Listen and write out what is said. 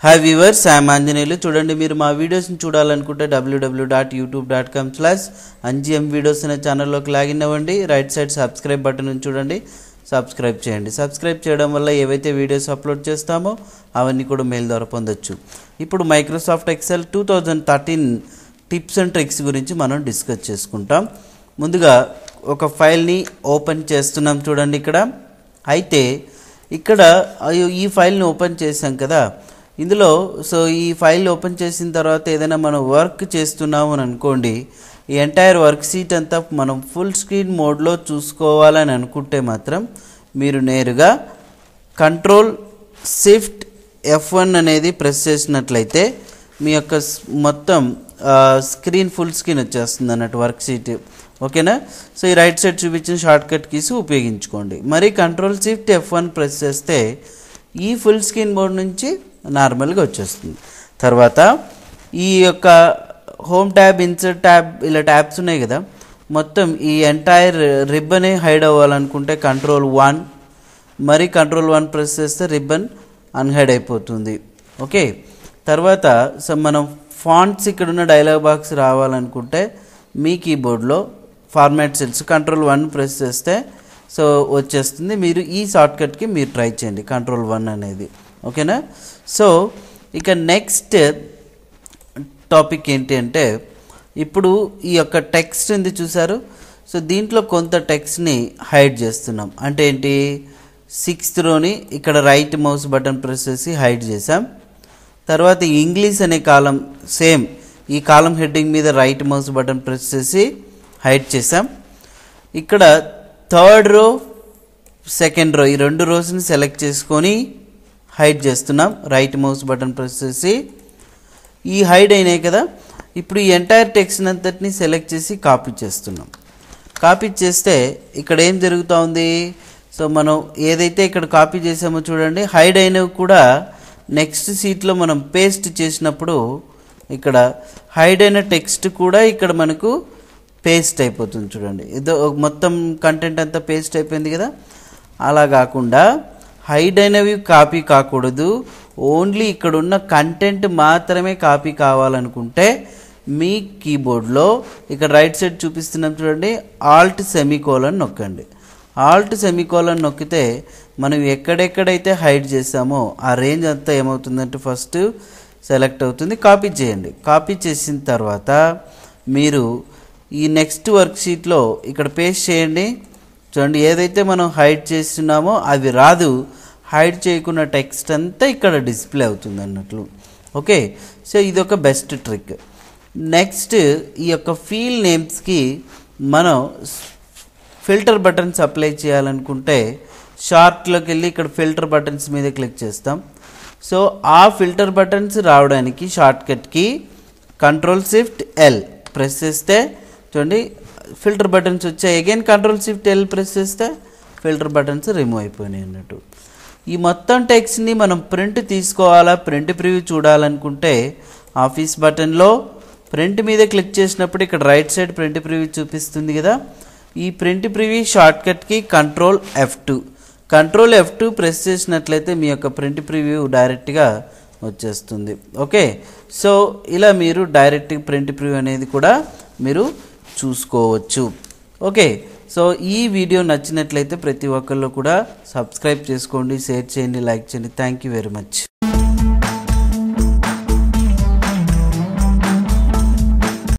Hi viewers, I'm Anjaneyulu. చూడండి, మీరు మా వీడియోస్ని చూడాలనుకుంటే www.youtube.com/angm videos అనే ఛానల్లోకి లాగిన్ అవ్వండి. రైట్ సైడ్ సబ్స్క్రైబ్ బటన్ చూడండి, సబ్స్క్రైబ్ చేయండి. సబ్స్క్రైబ్ చేయడం వల్ల ఏవైతే వీడియోస్ అప్లోడ్ చేస్తామో అవన్నీ కూడా మెయిల్ ద్వారా పొందొచ్చు. ఇప్పుడు Microsoft Excel 2013 tips and tricks గురించి మనం డిస్కస్ చేసుకుంటాం. ముందుగా ఒక ఫైల్ని ఓపెన్ చేస్తున్నాం. చూడండి ఇక్కడ. అయితే ఇక్కడ ఈ ఫైల్ని ఓపెన్ చేసాం కదా, ఇందులో ఈ ఫైల్ ఓపెన్ చేసిన తర్వాత ఏదైనా మనం వర్క్ చేస్తున్నాము అని అనుకోండి, ఈ ఎంటైర్ వర్క్ షీట్ అంతా మనం ఫుల్ స్క్రీన్ మోడ్లో చూసుకోవాలని అనుకుంటే మాత్రం మీరు నేరుగా Ctrl+Shift+F1 అనేది ప్రెస్ చేసినట్లయితే మీ యొక్క మొత్తం స్క్రీన్ ఫుల్ స్క్రీన్ వచ్చేస్తుంది అన్నట్టు వర్క్ షీట్. ఓకేనా? సో ఈ రైట్ సైడ్ చూపించిన షార్ట్కట్ కీస్ ఉపయోగించుకోండి. మరి Ctrl+Shift+F1 ప్రెస్ చేస్తే ఈ ఫుల్ స్క్రీన్ మోడ్ నుంచి నార్మల్గా వచ్చేస్తుంది. తర్వాత ఈ యొక్క హోమ్ ట్యాబ్, ఇన్సర్ట్ ట్యాబ్, ఇలా ట్యాబ్స్ ఉన్నాయి కదా, మొత్తం ఈ ఎంటైర్ రిబ్బనే హైడ్ అవ్వాలనుకుంటే Ctrl+1, మరి Ctrl+1 ప్రెస్ చేస్తే రిబ్బన్ అన్హైడ్ అయిపోతుంది. ఓకే. తర్వాత మనం ఫాంట్స్ ఇక్కడున్న డైలాగ్ బాక్స్ రావాలనుకుంటే మీ కీబోర్డ్లో ఫార్మాట్ సెల్స్ Ctrl+1 ప్రెస్ చేస్తే వచ్చేస్తుంది. మీరు ఈ షార్ట్కట్కి మీరు ట్రై చేయండి, Ctrl+1 అనేది. ఓకేనా? సో ఇక నెక్స్ట్ టాపిక్ ఏంటి అంటే, ఇప్పుడు ఈ యొక్క టెక్స్ట్ ఉంది చూసారు. సో దీంట్లో కొంత టెక్స్ట్ని హైడ్ చేస్తున్నాం. అంటే ఏంటి, 6th రోని ఇక్కడ రైట్ మౌస్ బటన్ ప్రెస్ చేసి హైడ్ చేసాం. తర్వాత ఇంగ్లీష్ అనే కాలం, సేమ్ ఈ కాలం హెడ్డింగ్ మీద రైట్ మౌస్ బటన్ ప్రెస్ చేసి హైడ్ చేసాం. ఇక్కడ 3rd రో, 2nd రో, ఈ 2 రోస్ని సెలెక్ట్ చేసుకొని హైడ్ చేస్తున్నాం. రైట్ మౌస్ బటన్ ప్రెస్ చేసి ఈ హైడ్ అయినాయి కదా. ఇప్పుడు ఈ ఎంటైర్ టెక్స్ట్ అంతటిని సెలెక్ట్ చేసి కాపీ చేస్తున్నాం. కాపీ చేస్తే ఇక్కడ ఏం జరుగుతూ ఉంది, మనం ఏదైతే ఇక్కడ కాపీ చేసామో చూడండి, హైడ్ అయినవి కూడా నెక్స్ట్ షీట్లో మనం పేస్ట్ చేసినప్పుడు ఇక్కడ హైడ్ అయిన టెక్స్ట్ కూడా ఇక్కడ మనకు పేస్ట్ అయిపోతుంది. చూడండి, ఏదో మొత్తం కంటెంట్ అంతా పేస్ట్ అయిపోయింది కదా. అలా కాకుండా హైడ్ అయినవి కాపీ కాకూడదు, ఓన్లీ ఇక్కడ ఉన్న కంటెంట్ మాత్రమే కాపీ కావాలనుకుంటే మీ కీబోర్డ్లో ఇక్కడ రైట్ సైడ్ చూపిస్తున్నాం చూడండి, Alt+సెమీకోలన్ నొక్కండి. Alt+సెమీకోలన్ నొక్కితే మనం ఎక్కడెక్కడైతే హైడ్ చేసామో ఆ రేంజ్ అంతా ఏమవుతుందంటే ఫస్ట్ సెలెక్ట్ అవుతుంది. కాపీ చేయండి. కాపీ చేసిన తర్వాత మీరు ఈ నెక్స్ట్ వర్క్ షీట్లో ఇక్కడ పేస్ట్ చేయండి. చూడండి, ఏదైతే మనం హైడ్ చేస్తున్నామో అది రాదు, హైడ్ చేయకున్న టెక్స్ట్ అంతా ఇక్కడ డిస్ప్లే అవుతుంది అన్నట్లు. ఓకే. సో ఇది ఒక బెస్ట్ ట్రిక్. నెక్స్ట్ ఈ యొక్క ఫీల్ నేమ్స్కి మనం ఫిల్టర్ బటన్స్ అప్లై చేయాలనుకుంటే షార్ట్లోకి వెళ్ళి ఇక్కడ ఫిల్టర్ బటన్స్ మీద క్లిక్ చేస్తాం. సో ఆ ఫిల్టర్ బటన్స్ రావడానికి షార్ట్కట్కి Ctrl+Shift+L ప్రెస్ చేస్తే చూడండి ఫిల్టర్ బటన్స్ వచ్చాయి. అగైన్ Ctrl+Shift+L ప్రెస్ చేస్తే ఫిల్టర్ బటన్స్ రిమూవ్ అయిపోయినాయి అన్నట్టు. ఈ మొత్తం టెక్స్ట్ని మనం ప్రింట్ తీసుకోవాలా, ప్రింట్ ప్రివ్యూ చూడాలనుకుంటే ఆఫీస్ బటన్లో ప్రింట్ మీద క్లిక్ చేసినప్పుడు ఇక్కడ రైట్ సైడ్ ప్రింట్ ప్రివ్యూ చూపిస్తుంది కదా. ఈ ప్రింట్ ప్రివ్యూ షార్ట్కట్కి Ctrl+F2 ప్రెస్ చేసినట్లయితే మీ యొక్క ప్రింట్ ప్రివ్యూ డైరెక్ట్గా వచ్చేస్తుంది. ఓకే. సో ఇలా మీరు డైరెక్ట్ ప్రింట్ ప్రివ్యూ అనేది కూడా మీరు చూసుకోవచ్చు. ఓకే. సో ఈ వీడియో నచ్చినట్లయితే ప్రతి ఒక్కళ్ళు కూడా సబ్స్క్రైబ్ చేసుకోండి, షేర్ చేయండి, లైక్ చేయండి. Thank you very much.